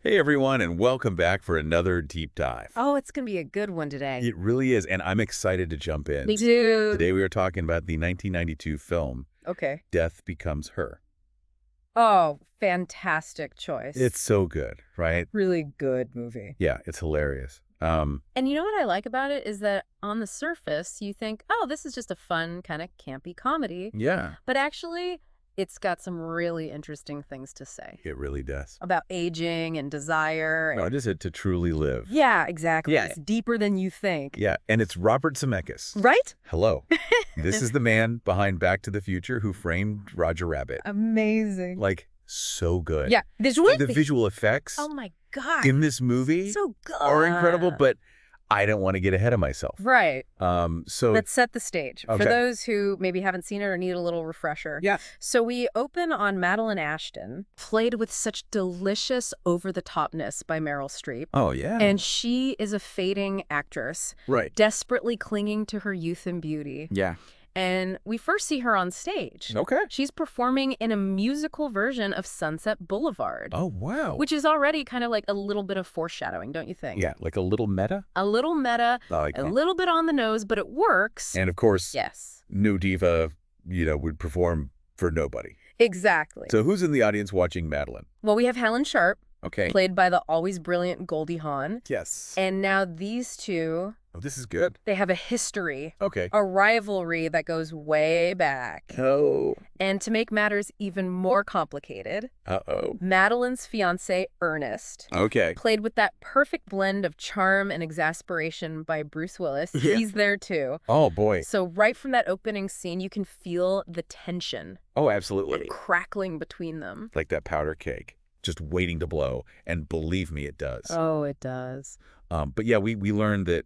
Hey everyone, and welcome back for another deep dive. Oh, it's going to be a good one today. It really is, and I'm excited to jump in. Me too. Today we are talking about the 1992 film, Okay. Death Becomes Her. Oh, fantastic choice. It's so good, right? really good movie. Yeah, it's hilarious. And you know what I like about it is that on the surface, you think, oh, this is just a fun, kind of campy comedy. Yeah, But actually, it's got some really interesting things to say it really does. about aging and desire. No, it is it to truly live. Yeah, exactly. Yeah. It's deeper than you think. Yeah, and it's Robert Zemeckis. Right? Hello. This is the man behind Back to the Future who framed Roger Rabbit. Amazing. Like, so good. Yeah. The visual effects Oh, my God. in this movie So good. are incredible, but I don't want to get ahead of myself. Right. So Let's set the stage Okay. for those who maybe haven't seen it or need a little refresher. Yeah. So we open on Madeline Ashton, played with such delicious over-the-topness by Meryl Streep. Oh, yeah. And she is a fading actress, Right. desperately clinging to her youth and beauty. Yeah. And we first see her on stage. Okay. She's performing in a musical version of Sunset Boulevard, Oh, wow. which is already kind of like a little bit of foreshadowing, don't you think? Yeah, like a little meta. A little meta, I like a that. little bit on the nose, but it works. And of course, Yes. no diva, would perform for nobody. Exactly. So who's in the audience watching Madeline? Well, we have Helen Sharp, Okay. played by the always brilliant Goldie Hawn. Yes. And now these two, Oh, this is good. they have a history, Okay. a rivalry that goes way back. Oh. And to make matters even more complicated, Uh-oh. Madeline's fiancé, Ernest, Okay. played with that perfect blend of charm and exasperation by Bruce Willis. Yeah. He's there too. Oh, boy. So right from that opening scene, you can feel the tension Oh, absolutely. crackling between them. Like that powder keg, just waiting to blow. And believe me, it does. Oh, it does. But yeah, we learned that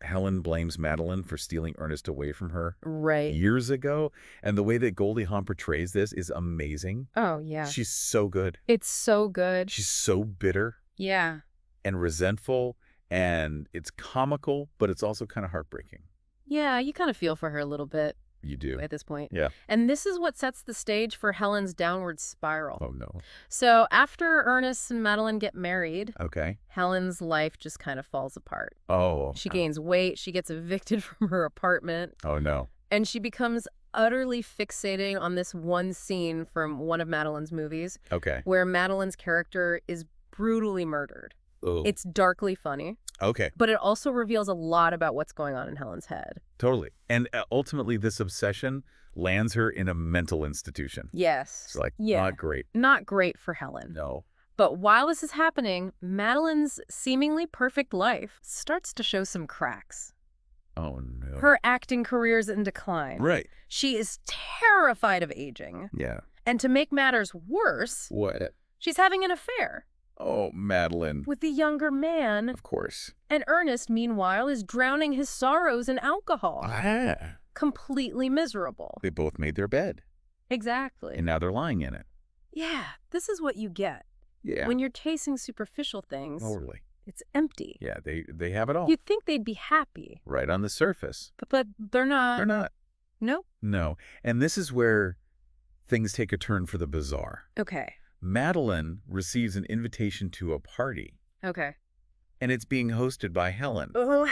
Helen blames Madeline for stealing Ernest away from her Right. years ago. And the way that Goldie Hawn portrays this is amazing. Oh, yeah. She's so good. It's so good. She's so bitter Yeah. and resentful, and it's comical, but it's also kind of heartbreaking. Yeah, you kind of feel for her a little bit You do. at this point. Yeah. And this is what sets the stage for Helen's downward spiral. Oh, no. So after Ernest and Madeline get married, Okay. Helen's life just kind of falls apart. Oh. She gains weight, she gets evicted from her apartment, Oh, no. and she becomes utterly fixating on this one scene from one of Madeline's movies Okay. where Madeline's character is brutally murdered. Oh. It's darkly funny, Okay. but it also reveals a lot about what's going on in Helen's head. Totally. And ultimately, this obsession lands her in a mental institution. Yes. It's like, Yeah. not great. Not great for Helen. No. But while this is happening, Madeline's seemingly perfect life starts to show some cracks. Oh, no. Her acting career's in decline. Right. She is terrified of aging. Yeah. And to make matters worse, What? she's having an affair Oh, Madeline. with the younger man. Of course. And Ernest, meanwhile, is drowning his sorrows in alcohol. Ah. Completely miserable. They both made their bed, Exactly. and now they're lying in it. Yeah, this is what you get. Yeah. When you're chasing superficial things, Totally. it's empty. Yeah, they have it all. You'd think they'd be happy, Right on the surface. but they're not. They're not. Nope. No. And this is where things take a turn for the bizarre. Okay. Madeline receives an invitation to a party, Okay. and it's being hosted by Helen. Oh,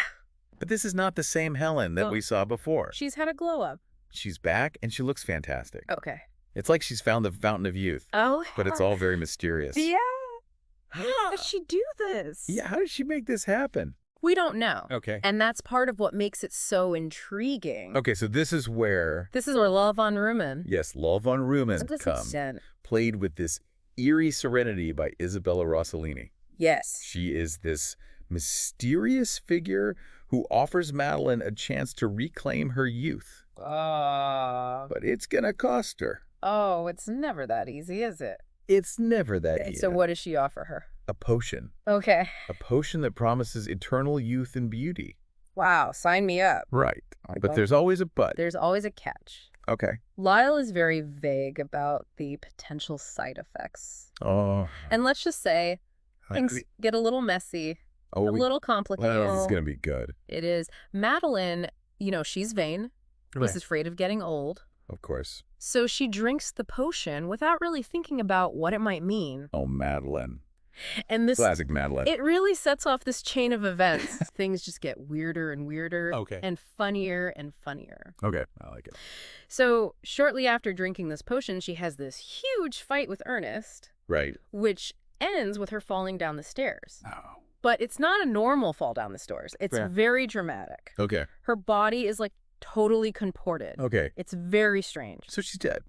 But this is not the same Helen that we saw before. she's had a glow up. She's back, and she looks fantastic. Okay. It's like she's found the fountain of youth, Oh. but it's all very mysterious. Yeah. How did she do this? Yeah, how did she make this happen? We don't know. Okay. And that's part of what makes it so intriguing. Okay, so this is where, This is where Love on Rumen. yes, Love on Rumen comes, played with this eerie serenity by Isabella Rossellini. Yes. She is this mysterious figure who offers Madeline a chance to reclaim her youth. But it's gonna cost her. Oh, it's never that easy, is it? It's never that easy. So what does she offer her? A potion. Okay. A potion that promises eternal youth and beauty. Wow, sign me up. Right. But Okay. there's always a but. There's always a catch. Okay. Lyle is very vague about the potential side effects. Oh. And let's just say things get a little messy, a little complicated. Well, this is going to be good. It is. Madeline, she's vain. Right. She's afraid of getting old. Of course. So she drinks the potion without really thinking about what it might mean. Oh, Madeline. And this Classic Madeline. it really sets off this chain of events. Things just get weirder and weirder and funnier and funnier. Okay, I like it. So shortly after drinking this potion, she has this huge fight with Ernest. Right. Which ends with her falling down the stairs. Oh. But it's not a normal fall down the stairs. It's very dramatic. Okay. Her body is like totally contorted. Okay. It's very strange. So she's dead.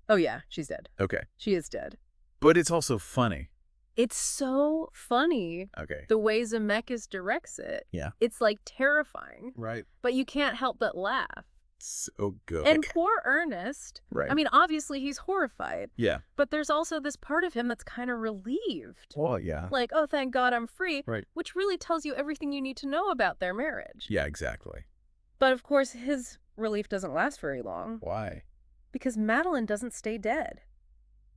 Oh yeah, she's dead. Okay. She is dead. But it's also funny. It's so funny. Okay. The way Zemeckis directs it. Yeah. It's like terrifying. Right. But you can't help but laugh. So good. And poor Ernest. Right. I mean, obviously he's horrified. Yeah. But there's also this part of him that's kind of relieved. Well, yeah. Like, oh, thank God I'm free. Right. Which really tells you everything you need to know about their marriage. Yeah, exactly. But of course, his relief doesn't last very long. Why? Because Madeline doesn't stay dead.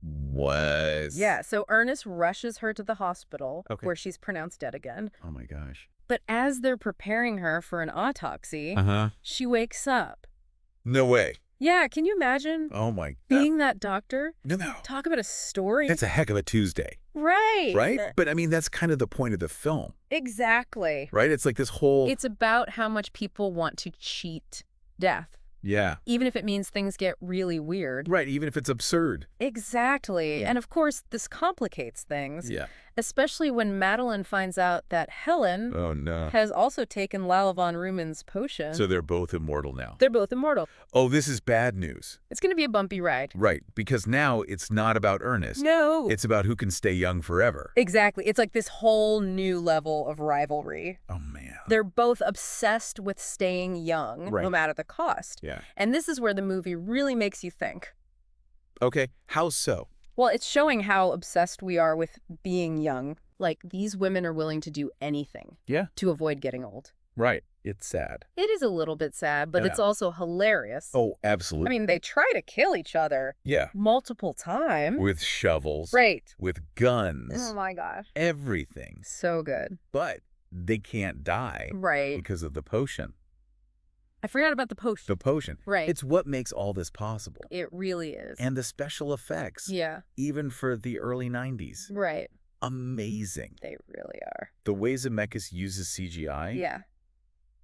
What? Yeah, so Ernest rushes her to the hospital, where she's pronounced dead again. Oh my gosh. But as they're preparing her for an autopsy, she wakes up. No way. Yeah, can you imagine Oh my God. being that doctor? No. Talk about a story. That's a heck of a Tuesday. Right. Right? But I mean, that's kind of the point of the film. Exactly. Right? It's like this whole... It's about how much people want to cheat death. Yeah. Even if it means things get really weird. Right, even if it's absurd. Exactly. Yeah. And of course, this complicates things. Yeah. Especially when Madeline finds out that Helen Oh, no. has also taken Lal von Rumen's potion. So they're both immortal now. They're both immortal. Oh, this is bad news. It's going to be a bumpy ride. Right, because now it's not about Ernest. No. It's about who can stay young forever. Exactly. It's like this whole new level of rivalry. Oh, man. They're both obsessed with staying young, no matter the cost. Yeah. And this is where the movie really makes you think. Okay, how so? Well, it's showing how obsessed we are with being young. Like, these women are willing to do anything to avoid getting old. Right. It's sad. It is a little bit sad, but it's also hilarious. Oh, absolutely. I mean, they try to kill each other multiple times. With shovels. Right. With guns. Oh, my gosh. Everything. So good. But they can't die. Right. Because of the potion. I forgot about the potion. The potion. Right. It's what makes all this possible. It really is. And the special effects. Yeah. Even for the early 90s. Right. Amazing. They really are. The way Zemeckis uses CGI. Yeah.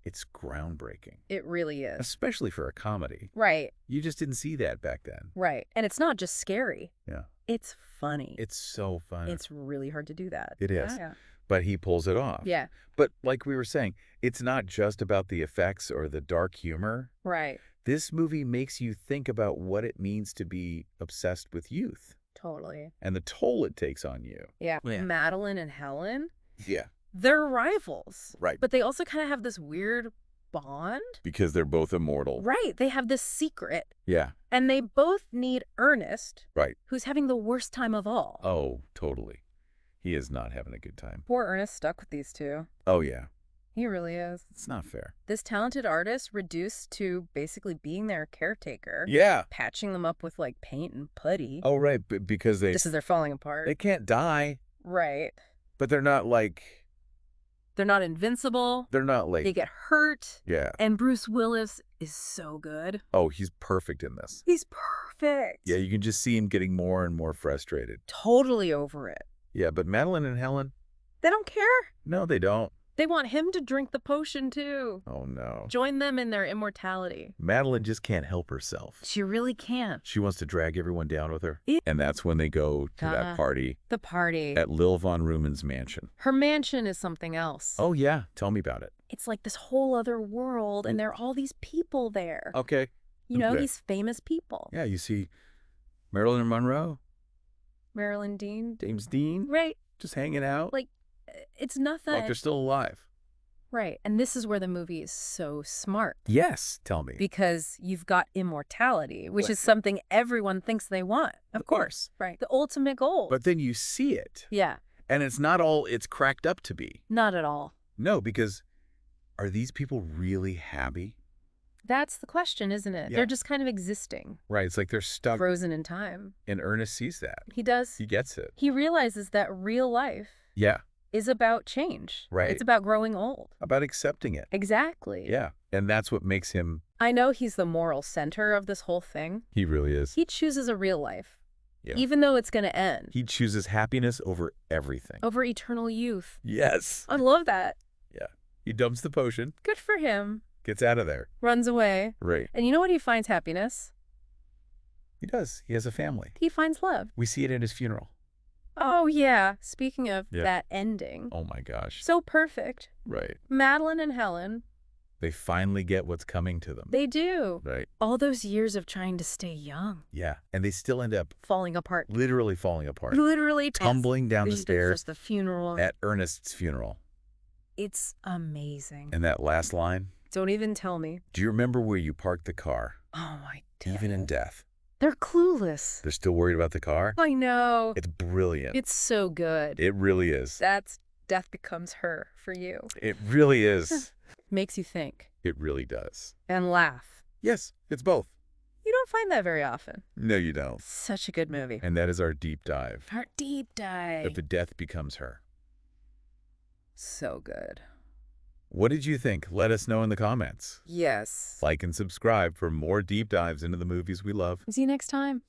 It's groundbreaking. It really is. Especially for a comedy. Right. You just didn't see that back then. Right. And it's not just scary. Yeah. It's funny. It's so fun. It's really hard to do that. It is. Yeah. But he pulls it off. Yeah. But like we were saying, it's not just about the effects or the dark humor. Right. This movie makes you think about what it means to be obsessed with youth. Totally. And the toll it takes on you. Yeah. Madeline and Helen. Yeah. They're rivals. Right. But they also kind of have this weird bond. Because they're both immortal. Right. They have this secret. Yeah. And they both need Ernest. Right. Who's having the worst time of all. Oh, totally. He is not having a good time. Poor Ernest stuck with these two. Oh, yeah. He really is. It's not fair. This talented artist reduced to basically being their caretaker. Yeah. Patching them up with like paint and putty. Oh, right. Because they... Just as they're falling apart. They can't die. Right. But they're not like... They're not invincible. They're not like... They get hurt. Yeah. And Bruce Willis is so good. Oh, he's perfect in this. He's perfect. Yeah, you can just see him getting more and more frustrated. Totally over it. Yeah, but Madeline and Helen... They don't care. No, they don't. They want him to drink the potion, too. Oh, no. Join them in their immortality. Madeline just can't help herself. She really can't. She wants to drag everyone down with her. And that's when they go to that party. The party. At Lil von Rumen's mansion. Her mansion is something else. Oh, yeah. Tell me about it. It's like this whole other world, and there are all these people there. Okay. You know, these famous people. Yeah, you see Marilyn Monroe. Marilyn Dean. James Dean. Right. Just hanging out. Like, it's nothing. Like they're still alive. Right. And this is where the movie is so smart. Yes. Tell me. Because you've got immortality, which is something everyone thinks they want. Of course. Right. The ultimate goal. But then you see it. Yeah. And it's not all it's cracked up to be. Not at all. No, because are these people really happy? That's the question, isn't it? Yeah. They're just kind of existing. Right. It's like they're stuck. Frozen in time. And Ernest sees that. He does. He gets it. He realizes that real life is about change. Right. It's about growing old. About accepting it. Exactly. Yeah. And that's what makes him... I know he's the moral center of this whole thing. He really is. He chooses a real life. Yeah. Even though it's going to end. He chooses happiness over everything. Over eternal youth. Yes. I love that. Yeah. He dumps the potion. Good for him. Gets out of there. Runs away. Right. And you know what he finds happiness? He does. He has a family. He finds love. We see it in his funeral. Oh, yeah. Speaking of that ending. Oh, my gosh. So perfect. Right. Madeline and Helen. They finally get what's coming to them. They do. Right. All those years of trying to stay young. Yeah. And they still end up falling apart. Literally falling apart. Literally. Tumbling down the stairs. Just the funeral. At Ernest's funeral. It's amazing. And that last line. Don't even tell me. Do you remember where you parked the car? Oh, my God. Even in death. They're clueless. They're still worried about the car? I know. It's brilliant. It's so good. It really is. That's Death Becomes Her for you. It really is. Makes you think. It really does. And laugh. Yes, it's both. You don't find that very often. No, you don't. Such a good movie. And that is our deep dive. Our deep dive. Of The Death Becomes Her. So good. What did you think? Let us know in the comments. Yes. Like and subscribe for more deep dives into the movies we love. See you next time.